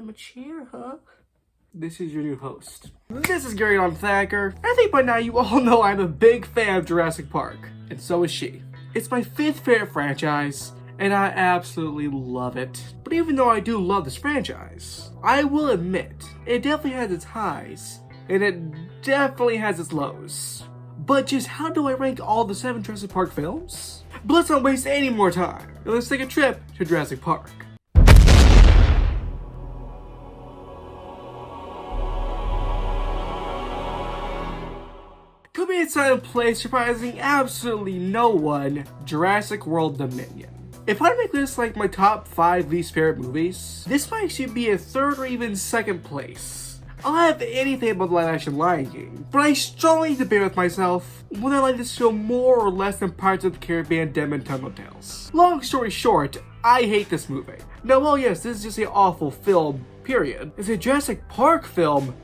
a chair, huh? This is your new host. This is Gary on Thacker. I think by now you all know I'm a big fan of Jurassic Park, and so is she. It's my 5th favorite franchise, and I absolutely love it. But even though I do love this franchise, I will admit, it definitely has its highs, and it definitely has its lows. But just how do I rank all the 7 Jurassic Park films? But let's not waste any more time, and let's take a trip to Jurassic Park. Could be a time place surprising absolutely no one, Jurassic World Dominion. If I make this like my top 5 least favorite movies, this might actually be a 3rd or even 2nd place. I'll have anything but the live action Lion King, but I strongly debate with myself whether I like this film more or less than Pirates of the Caribbean Dim and Tunnel Tales. Long story short, I hate this movie. Now while yes, this is just an awful film, period, as a Jurassic Park film,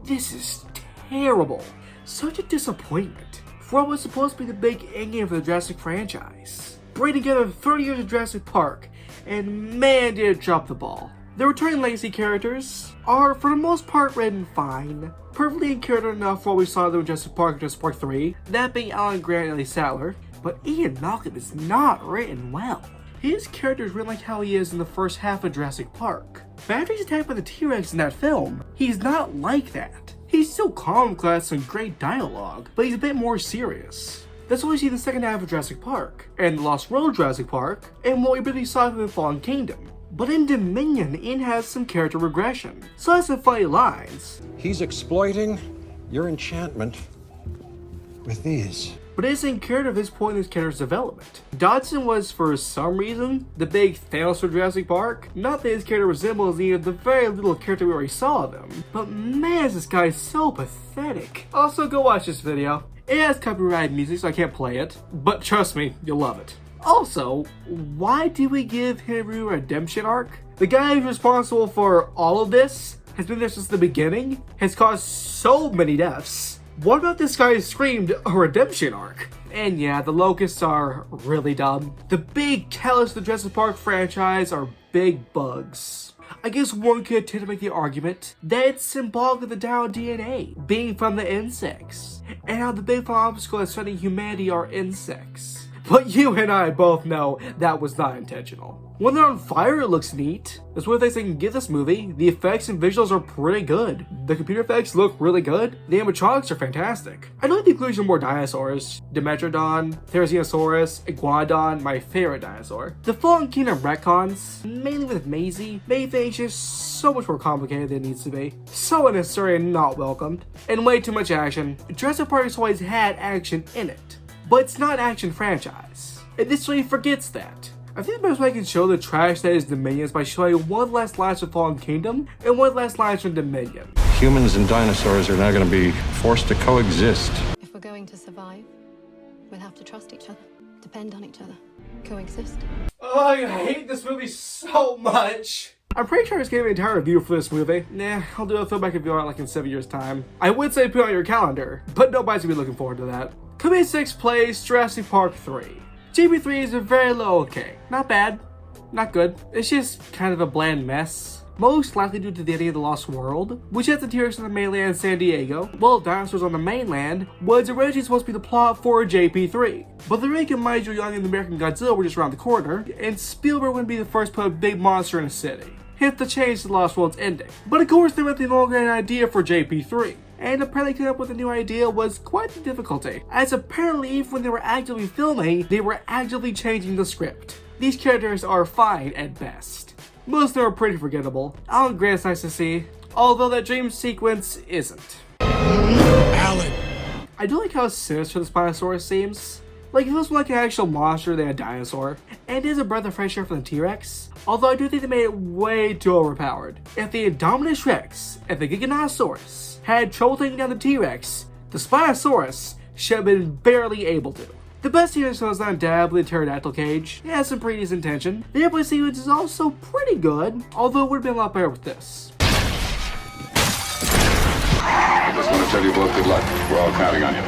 this is terrible. Such a disappointment for what was supposed to be the big endgame for the Jurassic franchise. Bring together 30 years of Jurassic Park, and man did it drop the ball. The returning legacy characters are for the most part written fine, perfectly in character enough for what we saw them in Jurassic Park and Jurassic Park 3, that being Alan Grant and Ellie Sattler, but Ian Malcolm is not written well. His character is written like how he is in the first half of Jurassic Park. But after he's attacked by the T-Rex in that film, he's not like that. He's still calm, class, and great dialogue, but he's a bit more serious. That's what we see in the second half of Jurassic Park, and the Lost World Jurassic Park, and what we really saw from the Fallen Kingdom. But in Dominion, Ian has some character regression, so has some funny lines. He's exploiting your enchantment with these. But it is in character of his point in his character's development. Dodson was, for some reason, the big Thanos for Jurassic Park. Not that his character resembles any of the very little character we already saw of him, but man, this guy is so pathetic. Also, go watch this video. It has copyrighted music, so I can't play it, but trust me, you'll love it. Also, why did we give Henry a redemption arc? The guy who's responsible for all of this has been there since the beginning, has caused so many deaths. What about this guy who screamed a redemption arc? And yeah, the locusts are really dumb. The big catalyst of the Jurassic Park franchise are big bugs. I guess one could attempt to make the argument that it's symbolic of the down DNA being from the insects, and how the big obstacle that's fighting humanity are insects. But you and I both know that was not intentional. When they're on fire, it looks neat. That's one of the things I can give this movie. The effects and visuals are pretty good. The computer effects look really good. The animatronics are fantastic. I do like the inclusion of more dinosaurs. Dimetrodon, Therizinosaurus, Iguanodon, my favorite dinosaur. The Fallen Kingdom retcons, mainly with Maisie, made things just so much more complicated than it needs to be. So unnecessary and not welcomed. And way too much action. Jurassic Park has always had action in it, but it's not an action franchise. And this really forgets that. I think the best way I can show the trash that is Dominion is by showing one last lines from Fallen Kingdom and one last lines from Dominion. Humans and dinosaurs are now going to be forced to coexist. If we're going to survive, we'll have to trust each other, depend on each other, coexist. Oh, I hate this movie so much. I'm pretty sure I just gave an entire review for this movie. Nah, I'll do a throwback review on it like in 7 years' time. I would say put it on your calendar, but nobody's gonna be looking forward to that. Coming in 6th place, Jurassic Park 3. JP3 is a very low okay. Not bad, not good. It's just kind of a bland mess. Most likely due to the idea of the Lost World, which has the T-Rex on the mainland in San Diego, while dinosaurs on the mainland was originally supposed to be the plot for JP3. But the remake of Major Young and the American Godzilla were just around the corner, and Spielberg wouldn't be the first to put a big monster in a city. Hence the change to the Lost World's ending. But of course they went the longer an idea for JP3. And apparently coming up with a new idea was quite the difficulty, as apparently even when they were actively filming, they were actively changing the script. These characters are fine at best. Most of them are pretty forgettable. Alan Grant's nice to see, although that dream sequence isn't. Alan! I do like how sinister the Spinosaurus seems. Like, it feels more like an actual monster than a dinosaur, and it is a breath of fresh air from the T-Rex, although I do think they made it way too overpowered. If the Indominus Rex and the Giganotosaurus had trouble taking down the T-Rex, the Spinosaurus should have been barely able to. The best T-Rex was undoubtedly the pterodactyl cage. It has some pretty decent tension. The airplane sequence is also pretty good, although it would have been a lot better with this. I just want to tell you both good luck. We're all counting on you.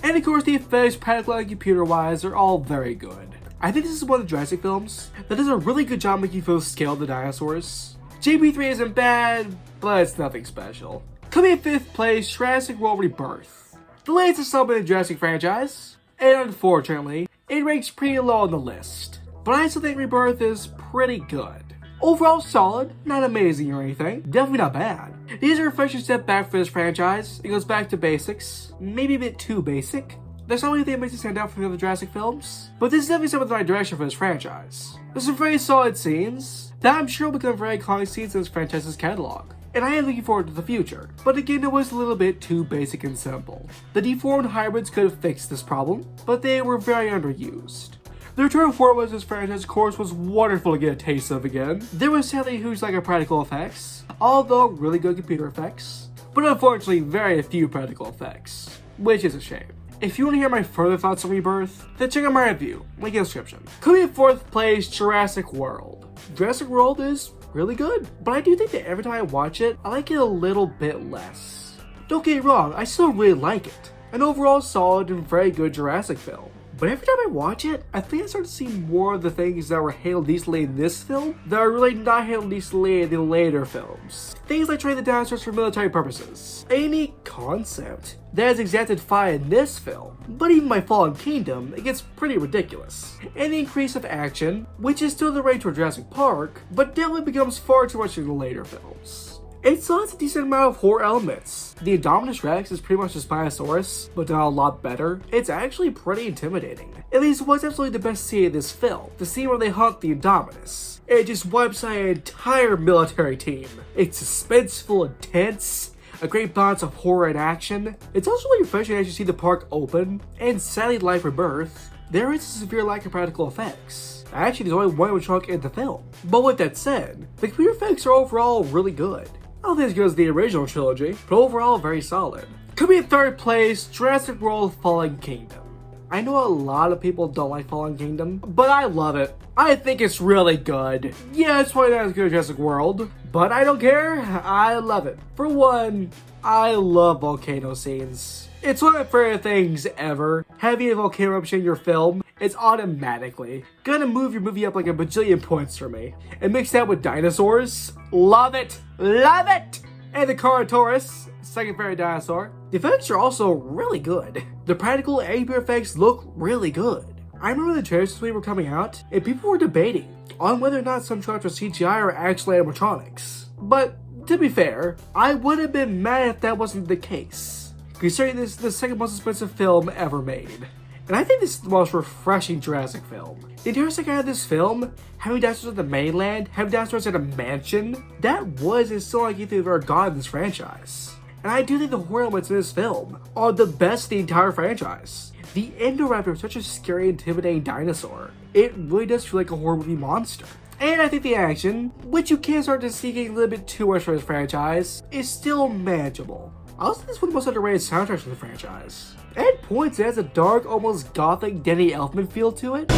And of course the effects, practical and computer-wise, are all very good. I think this is one of the Jurassic films that does a really good job making you feel the scale of the dinosaurs. JP3 isn't bad, but it's nothing special. Coming in 5th place, Jurassic World Rebirth. The latest installment in the Jurassic franchise, and unfortunately, it ranks pretty low on the list. But I still think Rebirth is pretty good. Overall solid, not amazing or anything, definitely not bad. It is a refreshing step back for this franchise. It goes back to basics, maybe a bit too basic. There's not anything that makes it stand out from the other Jurassic films, but this is definitely step in the right direction for this franchise. There's some very solid scenes that I'm sure will become very iconic scenes in this franchise's catalog, and I am looking forward to the future. But again, it was a little bit too basic and simple. The deformed hybrids could have fixed this problem, but they were very underused. The return of what was this franchise, of course, was wonderful to get a taste of again. There was sadly huge lack of practical effects, although really good computer effects, but unfortunately very few practical effects, which is a shame. If you want to hear my further thoughts on Rebirth, then check out my review, link in the description. Coming in 4th place, Jurassic World. Jurassic World is really good, but I do think that every time I watch it, I like it a little bit less. Don't get me wrong, I still really like it. An overall solid and very good Jurassic film. But every time I watch it, I think I start to see more of the things that were handled decently in this film that are really not handled decently in the later films. Things like training the dinosaurs for military purposes. A neat concept that is exacted fine in this film, but even by Fallen Kingdom, it gets pretty ridiculous. And the increase of action, which is still the range for Jurassic Park, but definitely becomes far too much in the later films. It still has a decent amount of horror elements. The Indominus Rex is pretty much a Spinosaurus, but done a lot better. It's actually pretty intimidating. At least what's absolutely the best scene in this film, the scene where they hunt the Indominus. It just wipes out an entire military team. It's suspenseful and tense, a great balance of horror and action. It's also really refreshing as you see the park open, and sadly like Rebirth, there is a severe lack of practical effects. Actually, there's only one chunk in the film. But with that said, the computer effects are overall really good. I don't think as good as the original trilogy, but overall very solid. Coming in 3rd place, Jurassic World Fallen Kingdom. I know a lot of people don't like Fallen Kingdom, but I love it. I think it's really good. Yeah, it's probably not as good as Jurassic World, but I don't care, I love it. For one, I love volcano scenes. It's one of my favorite things ever. Having a volcano eruption in your film, it's automatically gonna move your movie up like a bajillion points for me. And mix that with dinosaurs, love it, love it! And the Carnotaurus, second favorite dinosaur. The effects are also really good. The practical and computer effects look really good. I remember the trailers when they were coming out, and people were debating on whether or not some shots were CGI or actually animatronics. But to be fair, I would have been mad if that wasn't the case, considering this is the second most expensive film ever made. And I think this is the most refreshing Jurassic film. The entire second half of this film, having dinosaurs at the mainland, having dinosaurs at a mansion, that was and still like anything we've ever got in this franchise. And I do think the horror elements in this film are the best in the entire franchise. The Indoraptor is such a scary, intimidating dinosaur. It really does feel like a horror movie monster. And I think the action, which you can start to see getting a little bit too much for this franchise, is still manageable. I also think this is one of the most underrated soundtracks for the franchise. At points, it has a dark, almost gothic Danny Elfman feel to it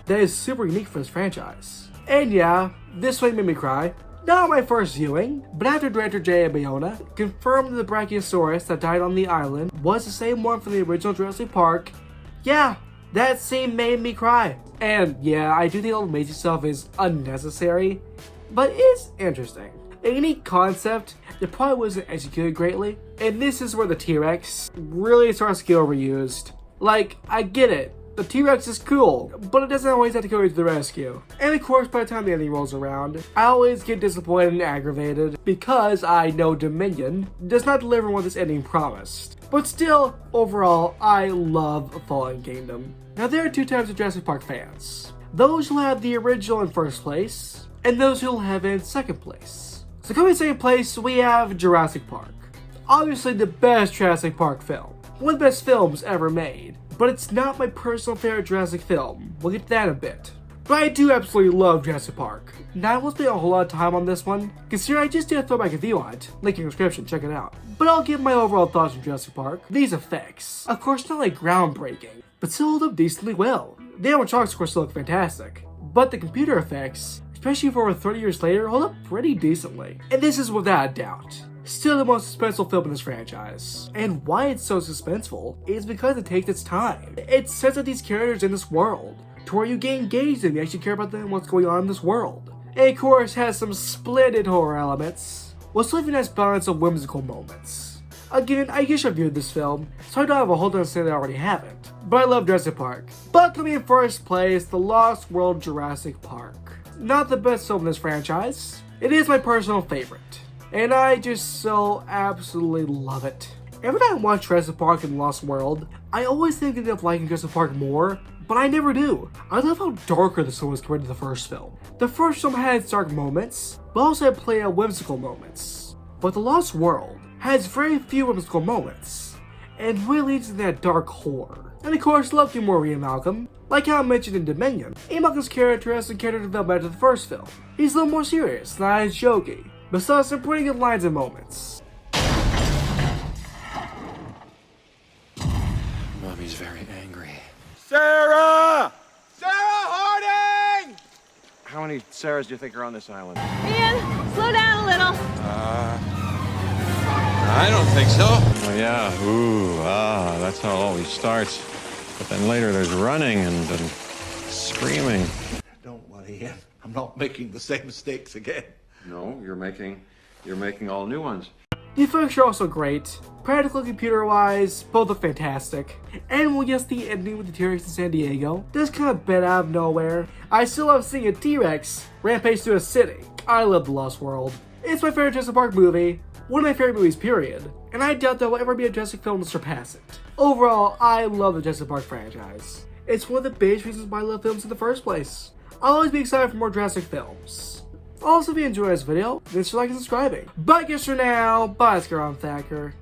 that is super unique for this franchise. And yeah, this one made me cry. Not my first viewing, but after director J.A. Bayona confirmed that the Brachiosaurus that died on the island was the same one from the original Jurassic Park, yeah, that scene made me cry. And yeah, I do think all the amazing stuff is unnecessary, but it's interesting. A unique concept that probably wasn't executed greatly, and this is where the T-Rex really starts to get overused. Like, I get it, the T-Rex is cool, but it doesn't always have to go to the rescue. And of course, by the time the ending rolls around, I always get disappointed and aggravated because I know Dominion does not deliver what this ending promised. But still, overall, I love Fallen Kingdom. Now there are two types of Jurassic Park fans. Those who have the original in first place, and those who will have it in second place. So coming in second place, we have Jurassic Park. Obviously the best Jurassic Park film. One of the best films ever made. But it's not my personal favorite Jurassic film. We'll get to that in a bit. But I do absolutely love Jurassic Park. Now I won't spend a whole lot of time on this one, considering I just did a throwback review on it. Link in the description, check it out. But I'll give my overall thoughts on Jurassic Park. These effects, of course not like groundbreaking, but still hold up decently well. The animatronics of course still look fantastic. But the computer effects, especially for over 30 years later, hold up pretty decently. And this is without a doubt still the most suspenseful film in this franchise. And why it's so suspenseful is because it takes its time. It sets up these characters in this world. to where you get engaged in, you actually care about them and what's going on in this world. And of course has some splendid horror elements, with some nice balance of whimsical moments. Again, I just reviewed this film, so I don't have a whole ton to say that I already haven't, but I love Jurassic Park. But coming in first place, The Lost World Jurassic Park. Not the best film in this franchise, it is my personal favorite, and I just so absolutely love it. Every time I watch Jurassic Park and The Lost World, I always think of liking Jurassic Park more, but I never do. I love how darker this film was compared to the first film. The first film had its dark moments, but also had plenty of whimsical moments. But The Lost World has very few whimsical moments, and really leads to that dark horror. And of course, love you more Ian Malcolm. Like how I mentioned in Dominion, Ian Malcolm's character has some character development after the first film. He's a little more serious, not as jokey, but still has some pretty good lines and moments. Mommy's very angry. Sarah! Sarah Harding! How many Sarahs do you think are on this island? Ian, slow down a little. I don't think so. Oh, yeah. Ooh, that's how it always starts. But then later there's running and screaming. Don't worry, Ian. I'm not making the same mistakes again. No, you're making all new ones. The effects are also great. Practical computer-wise, both are fantastic. And well, yes, the ending with the T-Rex in San Diego does kind of bit out of nowhere. I still love seeing a T-Rex rampage through a city. I love The Lost World. It's my favorite Jurassic Park movie, one of my favorite movies, period. And I doubt there will ever be a Jurassic film to surpass it. Overall, I love the Jurassic Park franchise. It's one of the biggest reasons why I love films in the first place. I'll always be excited for more Jurassic films. Also, if you enjoyed this video, then like and subscribing. But I guess for now, bye, Scar on Thacker.